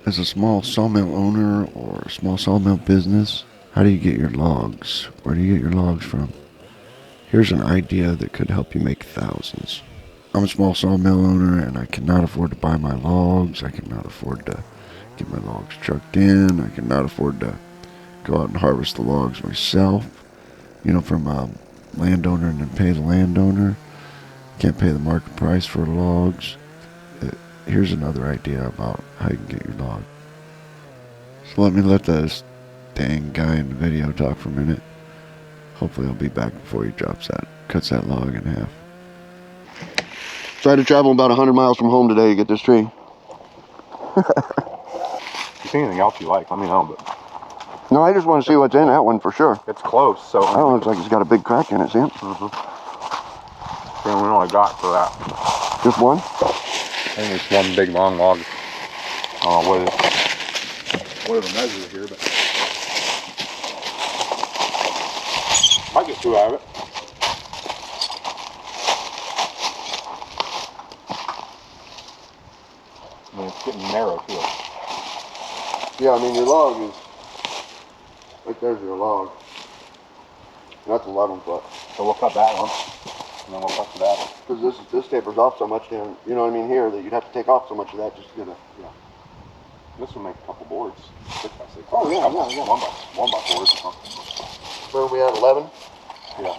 As a small sawmill owner or a small sawmill business, how do you get your logs? Where do you get your logs from? Here's an idea that could help you make thousands. I'm a small sawmill owner and I cannot afford to buy my logs. I cannot afford to get my logs trucked in. I cannot afford to go out and harvest the logs myself, from a landowner and then pay the landowner. Can't pay the market price for logs. Here's another idea about how you can get your log. So let this dang guy in the video talk for a minute. Hopefully he'll be back before he cuts that log in half. So I had to travel about 100 miles from home today to get this tree. If you see anything else you like, let me know. But no, I just want to see what's in that one for sure. It's close, so that one looks like it's got a big crack in it, see it? Mm-hmm. And we only got for that. Just one? I think it's one big long log. I don't know what the measure here, but might get two out of it. I mean, it's getting narrow too. Yeah, I mean your log is right there's your log. And that's 11 foot. So we'll cut that one, and then we'll cut to that one. Because this tapers off so much down, you know what I mean, here, that you'd have to take off so much of that just to get a, yeah. This will make a couple boards. 6 by 6. Oh, yeah. 1 by 4. Where are we at, 11? Yeah.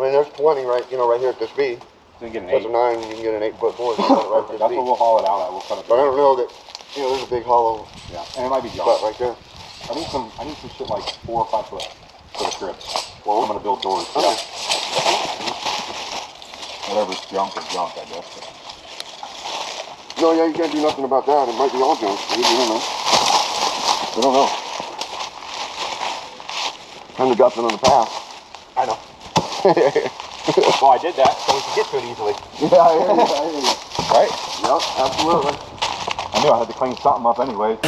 I mean, there's 20 right here at this B. So you get an 8. That's a 9, you can get an 8-foot board. Right at this That's B. what we'll haul it out at. We'll cut it. But I don't know that, there's a big hollow. Yeah, and it might be junk. Spot right there. I need some shit like 4 or 5 foot for the crib. Well, I'm gonna build doors. Okay. Yeah. Whatever's junk is junk, I guess. No, yeah, you can't do nothing about that. It might be all junk. You don't know. I don't know. Kind of got it on the path. I know. Well, I did that so we could get to it easily. Yeah, I hear you. Right? Yep, absolutely. I knew I had to clean something up anyway.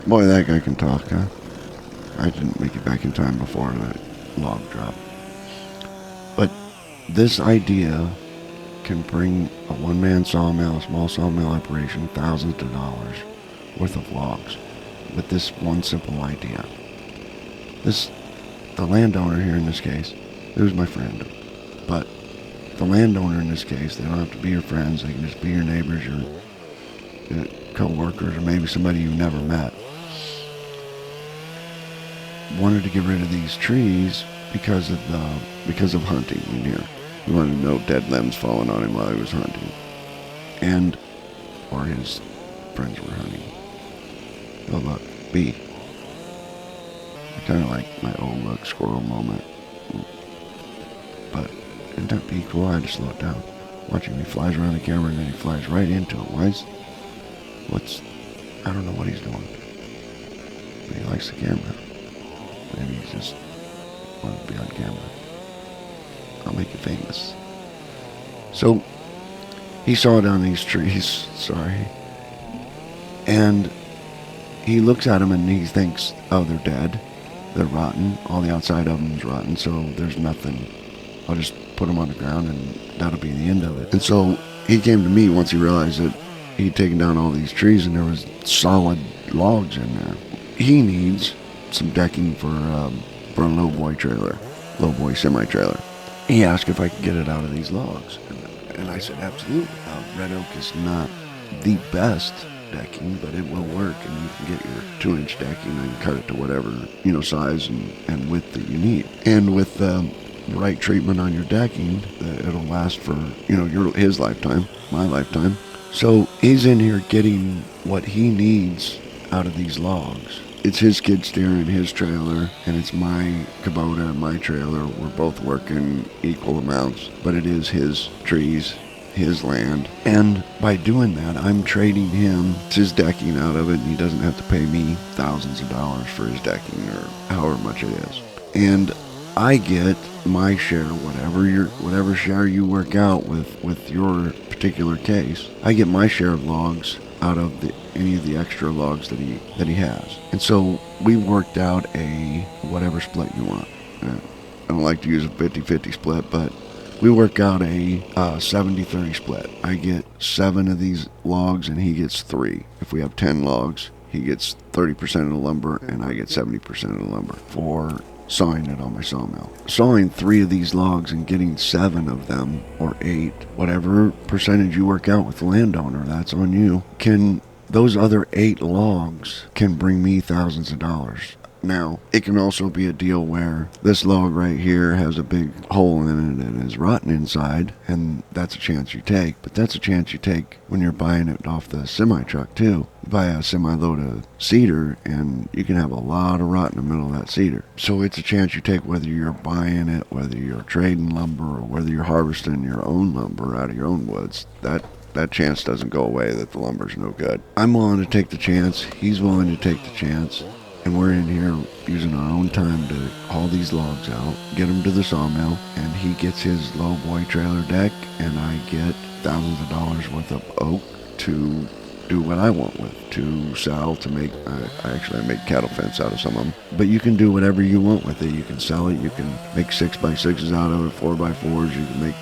Boy, that guy can talk, huh? I didn't make it back in time before that log drop. But this idea can bring a one-man sawmill, a small sawmill operation, thousands of dollars worth of logs with this one simple idea. The landowner here in this case, who's my friend, but the landowner in this case, they don't have to be your friends, they can just be your neighbors, your co-workers, or maybe somebody you never met. Wanted to get rid of these trees because of hunting in here. He wanted to know dead limbs falling on him while he was hunting, or his friends were hunting. Oh look, bee. I kind of like my old look squirrel moment, but isn't that bee cool? I had to slow it down. Watching me flies around the camera and then he flies right into it. I don't know what he's doing, but he likes the camera. Maybe he just wanted to be on camera. I'll make it famous. So, he saw down these trees, and he looks at them and he thinks, oh, they're dead. They're rotten. All the outside of them is rotten, so there's nothing. I'll just put them on the ground and that'll be the end of it. And so, he came to me once he realized that he'd taken down all these trees and there was solid logs in there. He needs some decking for a lowboy semi-trailer. He asked if I could get it out of these logs, and I said absolutely. Red oak is not the best decking, but it will work, and you can get your 2-inch decking and cut it to whatever size and width that you need. And with the right treatment on your decking, it'll last for his lifetime, my lifetime. So he's in here getting what he needs out of these logs. It's his skid steer and his trailer, and it's my Kubota and my trailer. We're both working equal amounts, but it is his trees, his land. And by doing that, I'm trading him his decking out of it, and he doesn't have to pay me thousands of dollars for his decking or however much it is. and I get my share, whatever share you work out with your particular case. I get my share of logs out of any of the extra logs that he has. And so we worked out a whatever split you want. I don't like to use a 50-50 split, but we work out a 70-30 split. I get 7 of these logs and he gets 3. If we have 10 logs, he gets 30% of the lumber and I get 70% of the lumber for sawing it on my sawmill. Sawing 3 of these logs and getting 7 of them, or 8, whatever percentage you work out with the landowner, that's on you. Those other 8 logs can bring me thousands of dollars. Now, it can also be a deal where this log right here has a big hole in it and is rotten inside, and that's a chance you take. But that's a chance you take when you're buying it off the semi-truck too. You buy a semi-load of cedar and you can have a lot of rot in the middle of that cedar. So it's a chance you take whether you're buying it, whether you're trading lumber, or whether you're harvesting your own lumber out of your own woods. That chance doesn't go away that the lumber's no good. I'm willing to take the chance. He's willing to take the chance. And we're in here using our own time to haul these logs out, get them to the sawmill, and he gets his low boy trailer deck, and I get thousands of dollars worth of oak to do what I want with, to sell, to make, I make cattle fence out of some of them. But you can do whatever you want with it. You can sell it, you can make 6x6s out of it, 4x4s, you can make...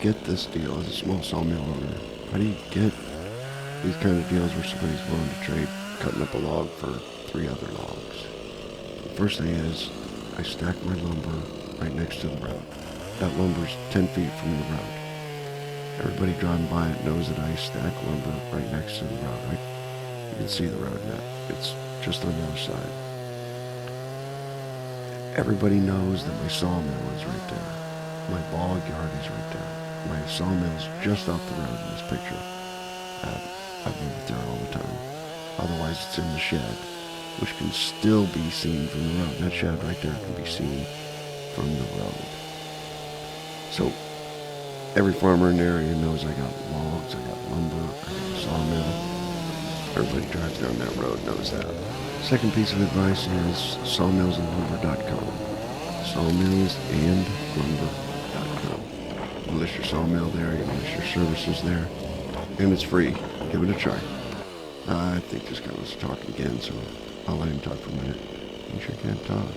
Get this deal as a small sawmill owner? How do you get these kind of deals where somebody's willing to trade cutting up a log for 3 other logs? The first thing is I stack my lumber right next to the road. That lumber's 10 feet from the road. Everybody driving by it knows that I stack lumber right next to the road. Right? You can see the road now. It's just on the other side. Everybody knows that my sawmill is right there. My log yard is right there. My sawmill's just off the road in this picture. I move it there all the time. Otherwise, it's in the shed, which can still be seen from the road. That shed right there can be seen from the road. So, every farmer in the area knows I got logs, I got lumber, I got a sawmill. Everybody drives down that road knows that. Second piece of advice is sawmillsandlumber.com. Sawmillsandlumber.com. You list your sawmill there, you list your services there, and it's free. Give it a try. I think this guy wants to talk again, so I'll let him talk for a minute. He sure can't talk.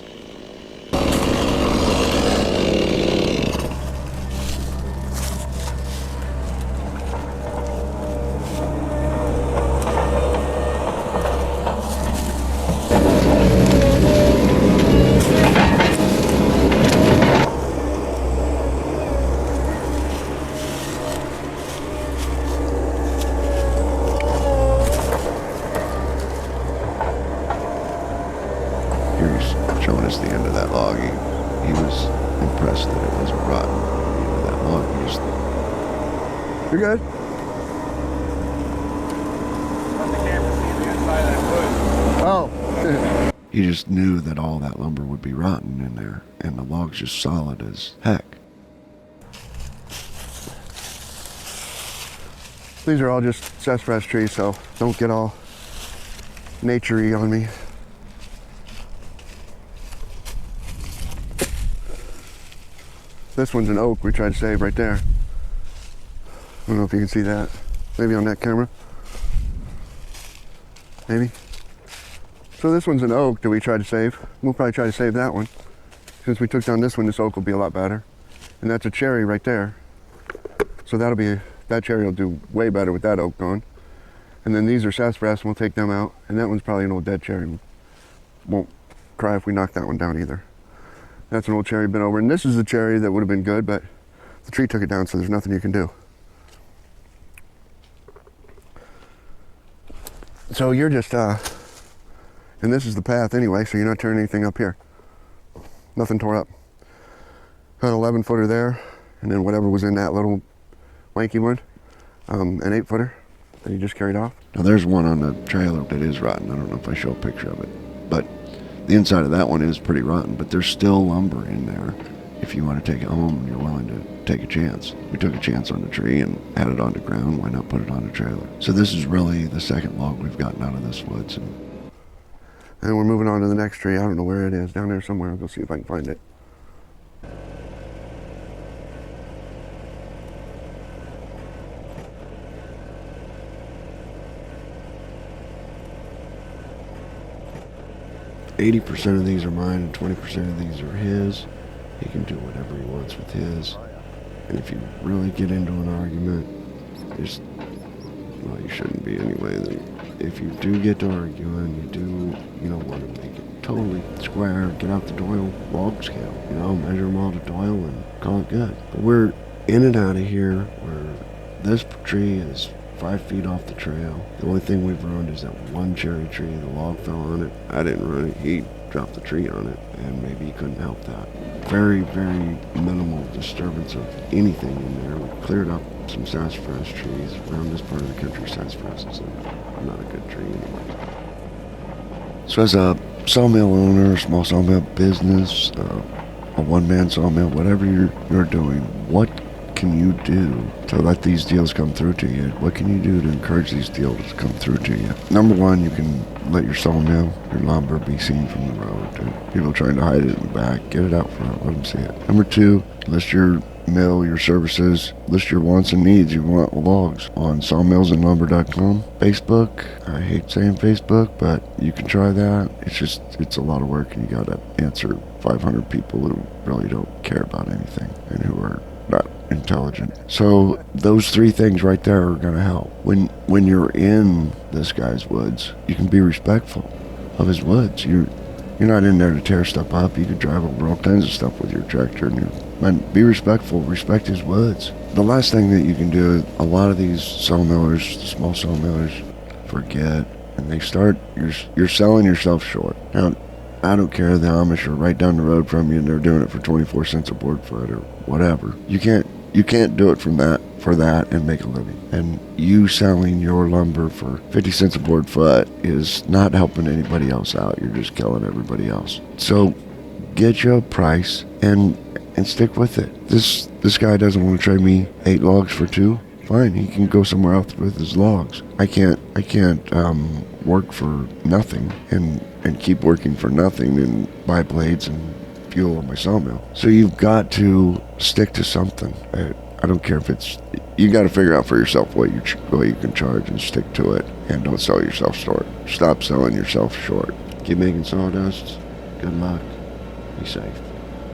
Showing us the end of that log. He was impressed that it wasn't rotten. The end of that log. You're good. Oh. He just knew that all that lumber would be rotten in there, and the log's just solid as heck. These are all just sassafras trees, so don't get all nature-y on me. This one's an oak we tried to save right there. I don't know if you can see that. Maybe on that camera. Maybe. So this one's an oak that we tried to save. We'll probably try to save that one. Since we took down this one, this oak will be a lot better. And that's a cherry right there. So that cherry will do way better with that oak gone. And then these are sassafras, and we'll take them out. And that one's probably an old dead cherry. Won't cry if we knock that one down either. That's an old cherry bent over. And this is a cherry that would have been good, but the tree took it down, so there's nothing you can do. So you're just, and this is the path anyway, so you're not tearing anything up here. Nothing tore up. Got an 11 footer there, and then whatever was in that little lanky one, an 8 footer that he just carried off. Now there's one on the trailer that is rotten. I don't know if I show a picture of it, but the inside of that one is pretty rotten, but there's still lumber in there. If you want to take it home and you're willing to take a chance. We took a chance on the tree and had it on the ground. Why not put it on a trailer? So this is really the second log we've gotten out of this woods. And we're moving on to the next tree. I don't know where it is. Down there somewhere. I'll go see if I can find it. %80 of these are mine and 20% of these are his. He can do whatever he wants with his. And if you really get into an argument, well, you shouldn't be anyway. Then if you do get to arguing, you don't want to make it totally square. Get out the Doyle log scale, measure them all to Doyle and call it good. But we're in and out of here where this tree is 5 feet off the trail. The only thing we've ruined is that one cherry tree. The log fell on it. I didn't ruin it. He dropped the tree on it, and maybe he couldn't help that. Very, very minimal disturbance of anything in there. We cleared up some sassafras trees. Around this part of the country, sassafras is not a good tree anyway. So as a sawmill owner, small sawmill business, a one-man sawmill, whatever you're doing, what can you do to let these deals come through to you? What can you do to encourage these deals to come through to you? Number one, you can let your sawmill, your lumber be seen from the road. People trying to hide it in the back, get it out front, let them see it. Number two, list your mill, your services, list your wants and needs. You want logs on sawmillsandlumber.com. Facebook, I hate saying Facebook, but you can try that. It's a lot of work, and you gotta answer 500 people who really don't care about anything and who are not intelligent. So those three things right there are going to help. When you're in this guy's woods, you can be respectful of his woods. You're not in there to tear stuff up. You could drive over all kinds of stuff with your tractor, and be respectful. Respect his woods. The last thing that you can do, a lot of these sawmillers, small sawmillers, forget, and they start. You're selling yourself short. Now, I don't care, the Amish are right down the road from you and they're doing it for 24 cents a board foot or whatever. You can't do it for that and make a living. And you selling your lumber for 50 cents a board foot is not helping anybody else out. You're just killing everybody else. So get you a price and stick with it. This guy doesn't want to trade me 8 logs for 2. Fine, he can go somewhere else with his logs. I can't work for nothing and keep working for nothing and buy blades and fuel on my sawmill. So you've got to stick to something. I don't care if it's, you got to figure out for yourself what you can charge and stick to it, and don't sell yourself short. Stop selling yourself short. Keep making sawdust. Good luck. Be safe.